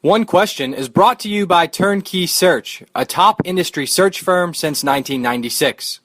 One Question is brought to you by Turnkey Search, a top industry search firm since 1996.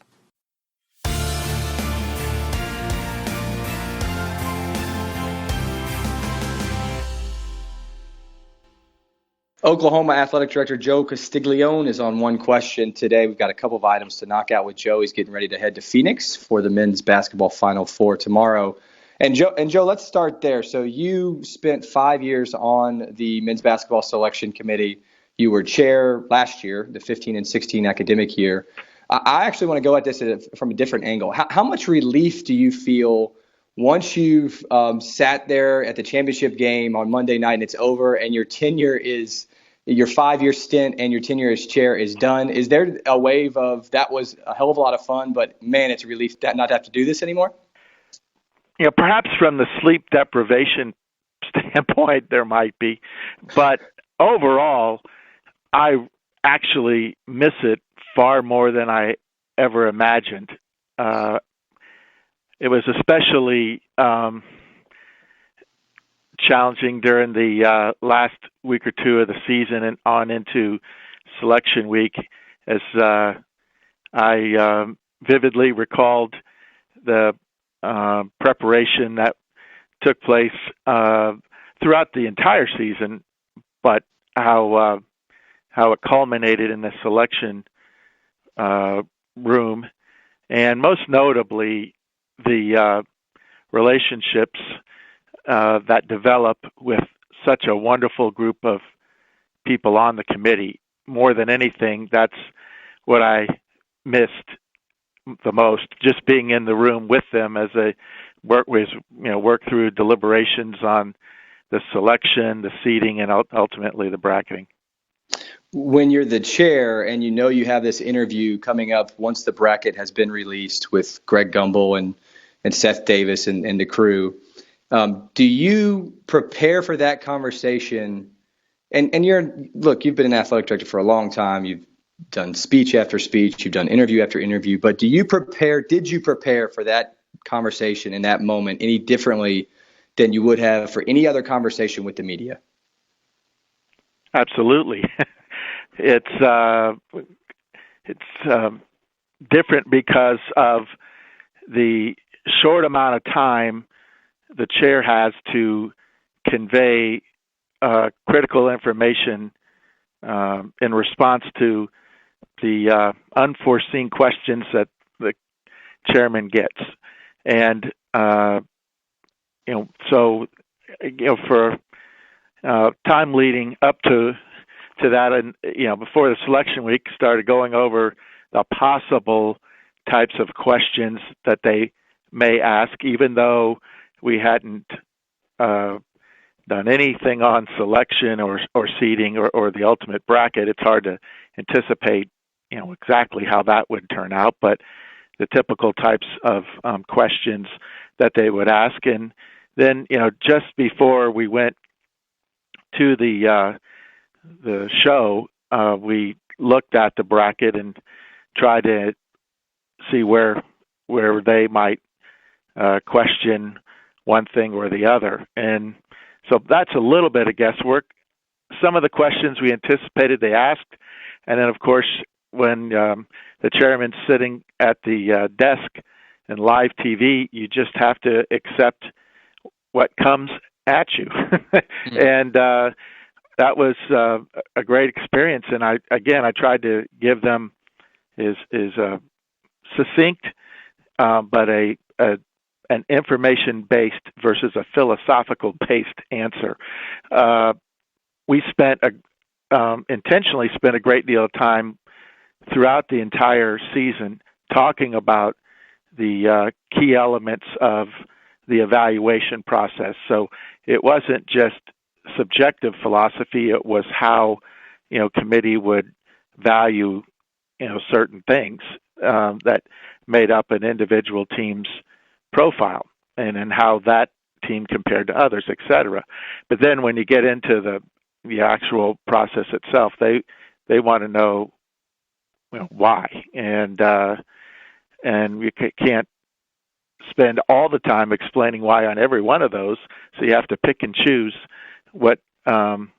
Oklahoma Athletic Director Joe Castiglione is on One Question today. We've got a couple of items to knock out with Joe. He's getting ready to head to Phoenix for the men's basketball Final Four tomorrow. And Joe, let's start there. So you spent 5 years on the men's basketball selection committee. You were chair last year, the 15 and 16 academic year. I actually want to go at this from a different angle. How much relief do you feel once you've sat there at the championship game on Monday night and it's over and your 5-year stint and your tenure as chair is done? Is there a wave of that was a hell of a lot of fun, but man, it's a relief not to have to do this anymore? Perhaps from the sleep deprivation standpoint, there might be. But overall, I actually miss it far more than I ever imagined. It was especially challenging during the last week or two of the season and on into selection week, as I vividly recalled the preparation that took place throughout the entire season, but how it culminated in the selection room, and most notably the relationships that develop with such a wonderful group of people on the committee. More than anything, that's what I missed the most, just being in the room with them as they work through deliberations on the selection, the seating, and ultimately the bracketing. When you're the chair and you have this interview coming up once the bracket has been released with Greg Gumbel and Seth Davis and the crew, do you prepare for that conversation? And you've been an athletic director for a long time. You've done speech after speech. You've done interview after interview. But did you prepare for that conversation in that moment any differently than you would have for any other conversation with the media? Absolutely. It's different because of the short amount of time the chair has to convey critical information in response to the unforeseen questions that the chairman gets. And, for time leading up to that, and, before the selection week, started going over the possible types of questions that they may ask, even though we hadn't done anything on selection or seeding or the ultimate bracket. It's hard to anticipate, exactly how that would turn out, but the typical types of questions that they would ask. And then, just before we went to the show, we looked at the bracket and tried to see where they might question one thing or the other. And so that's a little bit of guesswork. Some of the questions we anticipated they asked, and then, of course, when the chairman's sitting at the desk and live TV, you just have to accept what comes at you. And that was a great experience. And I tried to give them is succinct, but an information-based versus a philosophical-based answer. We intentionally spent a great deal of time throughout the entire season talking about the key elements of the evaluation process. So it wasn't just subjective philosophy; it was how committee would value certain things that made up an individual team's profile and how that team compared to others, et cetera. But then when you get into the actual process itself, they want to know why, and you can't spend all the time explaining why on every one of those. So you have to pick and choose what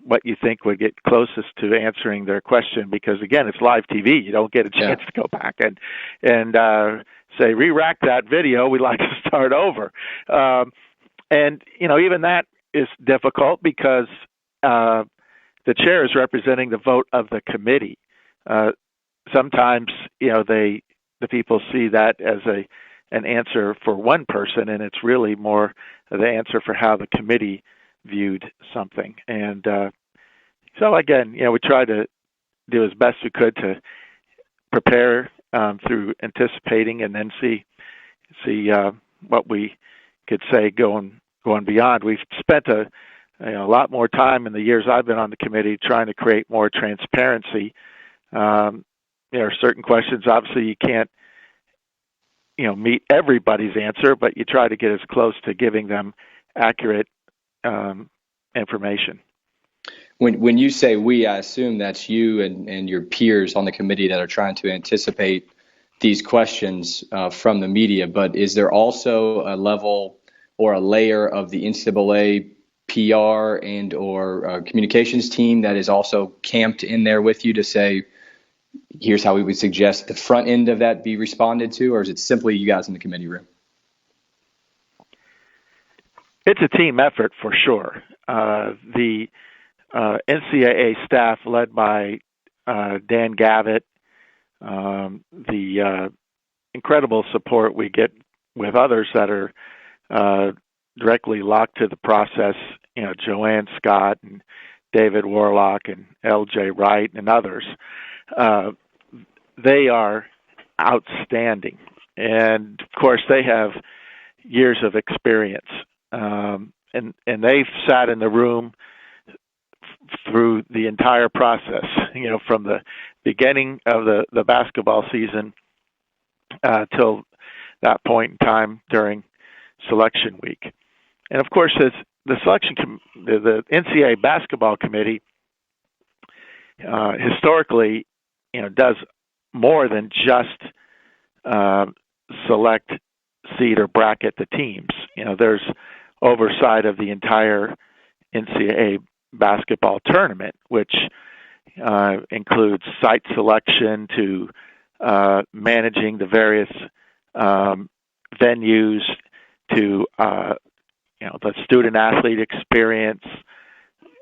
what you think would get closest to answering their question, because again, it's live TV. You don't get a chance to go back and say, re-rack that video. We'd like to start over. And even that is difficult because the chair is representing the vote of the committee. Sometimes, the people see that as an answer for one person, and it's really more the answer for how the committee viewed something. And so again, we try to do as best we could to prepare through anticipating, and then see what we could say going beyond. We've spent a lot more time in the years I've been on the committee trying to create more transparency. There are certain questions, obviously, you can't meet everybody's answer, but you try to get as close to giving them accurate information. When you say we, I assume that's you and your peers on the committee that are trying to anticipate these questions from the media. But is there also a level or a layer of the NCAA PR and or communications team that is also camped in there with you to say, here's how we would suggest the front end of that be responded to, or is it simply you guys in the committee room? It's a team effort for sure. The NCAA staff led by Dan Gavitt, the incredible support we get with others that are directly locked to the process, Joanne Scott and David Warlock and L.J. Wright and others. They are outstanding. And, of course, they have years of experience. And they've sat in the room through the entire process, from the beginning of the basketball season till that point in time during selection week. And, of course, as the the NCAA basketball committee historically, does more than just select, seed, or bracket the teams. There's oversight of the entire NCAA basketball tournament, which includes site selection to managing the various venues to the student athlete experience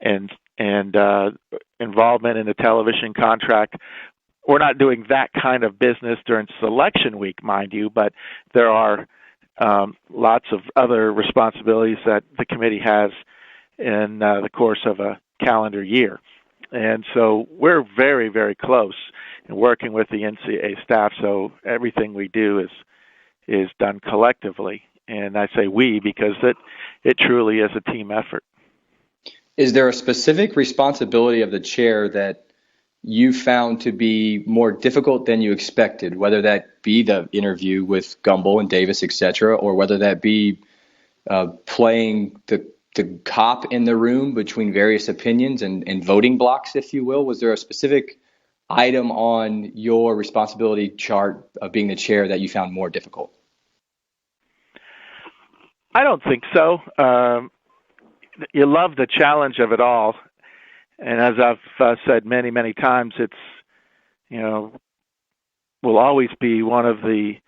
and involvement in the television contract. We're not doing that kind of business during selection week, mind you, but there are lots of other responsibilities that the committee has in the course of a calendar year. And so we're very, very close in working with the NCAA staff, so everything we do is done collectively. And I say we because it truly is a team effort. Is there a specific responsibility of the chair that you found to be more difficult than you expected, whether that be the interview with Gumbel and Davis, et cetera, or whether that be playing the cop in the room between various opinions and voting blocks, if you will? Was there a specific item on your responsibility chart of being the chair that you found more difficult? I don't think so. You love the challenge of it all. And as I've said many, many times, it's, will always be one of the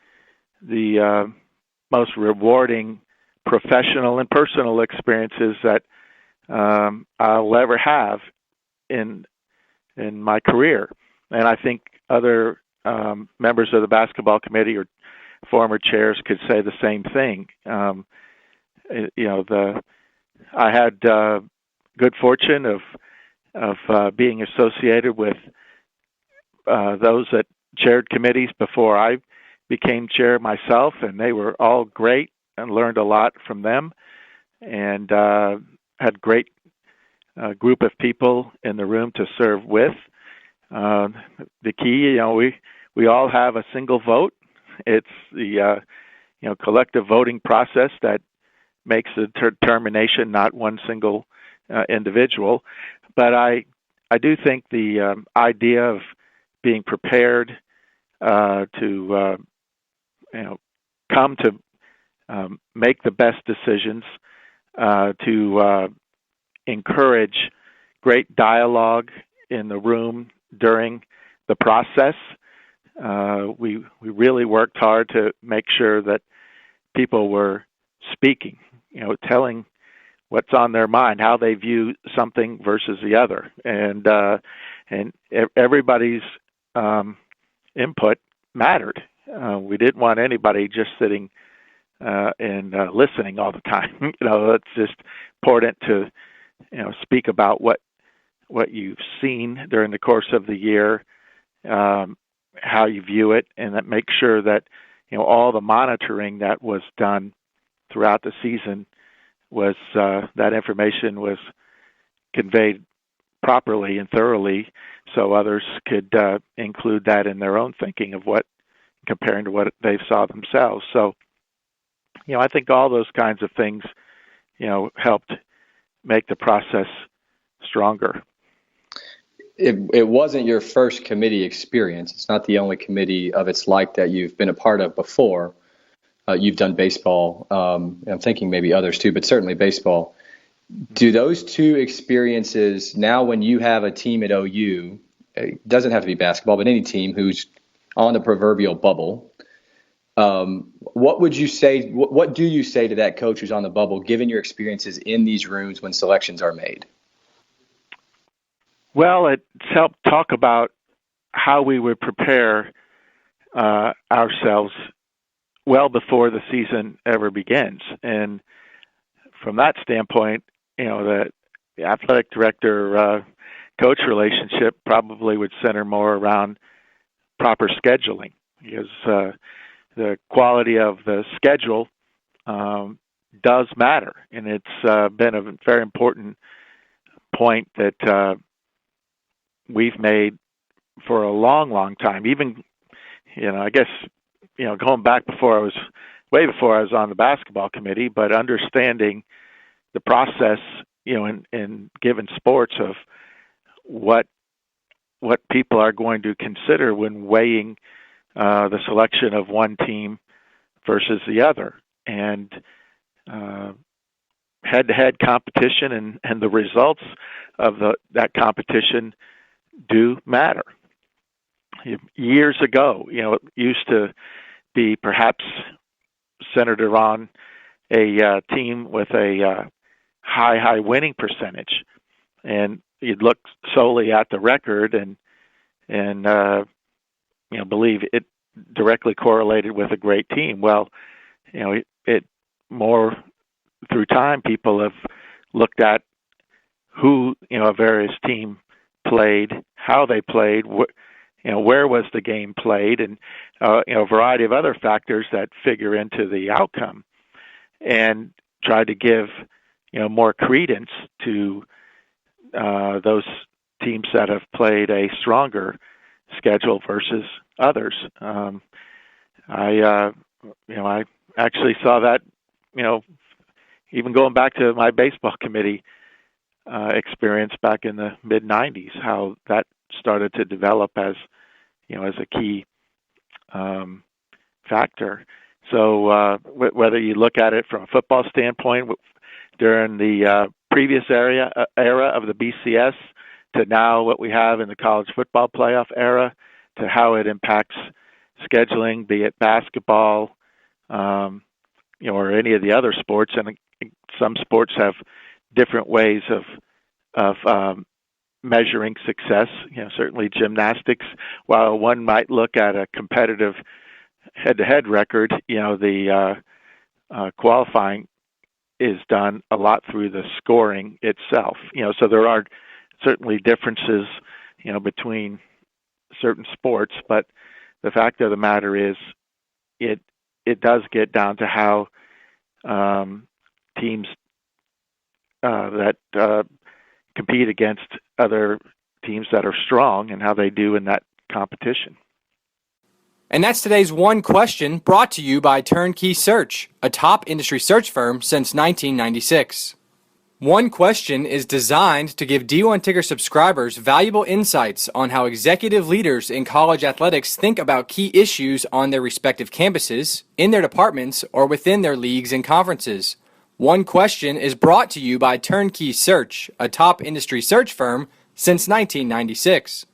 most rewarding professional and personal experiences that I'll ever have in my career. And I think other members of the basketball committee or former chairs could say the same thing. I had good fortune of being associated with those that chaired committees before I became chair myself, and they were all great and learned a lot from them, and had great group of people in the room to serve with. The key, we all have a single vote. It's the collective voting process that makes the determination, not one single individual. But I do think the idea of being prepared to come to make the best decisions, to encourage great dialogue in the room during the process. We really worked hard to make sure that people were speaking, telling what's on their mind, how they view something versus the other, and everybody's input mattered. We didn't want anybody just sitting and listening all the time. It's just important to speak about what you've seen during the course of the year, how you view it, and that make sure that all the monitoring that was done throughout the season was that information was conveyed properly and thoroughly, so others could include that in their own thinking of what, comparing to what they saw themselves. So, I think all those kinds of things, helped make the process stronger. It wasn't your first committee experience. It's not the only committee of its like that you've been a part of before. You've done baseball. I'm thinking maybe others too, but certainly baseball. Do those two experiences, now when you have a team at OU, it doesn't have to be basketball, but any team who's on the proverbial bubble, what would you say? What do you say to that coach who's on the bubble, given your experiences in these rooms when selections are made? Well, it's helped talk about how we would prepare ourselves well before the season ever begins. And from that standpoint, the athletic director coach relationship probably would center more around proper scheduling, because the quality of the schedule does matter. And it's been a very important point that we've made for a long, long time. Even, I guess, going back way before I was on the basketball committee, but understanding the process, in given sports of what people are going to consider when weighing the selection of one team versus the other, and head-to-head competition and the results of that competition do matter. Years ago, it used to be perhaps centered around a team with a high winning percentage, and you'd look solely at the record and believe it directly correlated with a great team. Well, it more through time, people have looked at who a various team played, how they played, where was the game played, and a variety of other factors that figure into the outcome, and try to give more credence to those teams that have played a stronger schedule versus others. I actually saw that, even going back to my baseball committee experience back in the mid '90s, how that started to develop as a key factor. So whether you look at it from a football standpoint, during the previous era of the BCS to now what we have in the college football playoff era, to how it impacts scheduling, be it basketball, or any of the other sports. And some sports have different ways of measuring success. Certainly gymnastics, while one might look at a competitive head-to-head record, the qualifying is done a lot through the scoring itself. So there are certainly differences, between certain sports, but the fact of the matter is, it does get down to how teams that compete against other teams that are strong and how they do in that competition. And that's today's One Question, brought to you by Turnkey Search, a top industry search firm since 1996. One Question is designed to give D1 Ticker subscribers valuable insights on how executive leaders in college athletics think about key issues on their respective campuses, in their departments, or within their leagues and conferences. One Question is brought to you by Turnkey Search, a top industry search firm since 1996.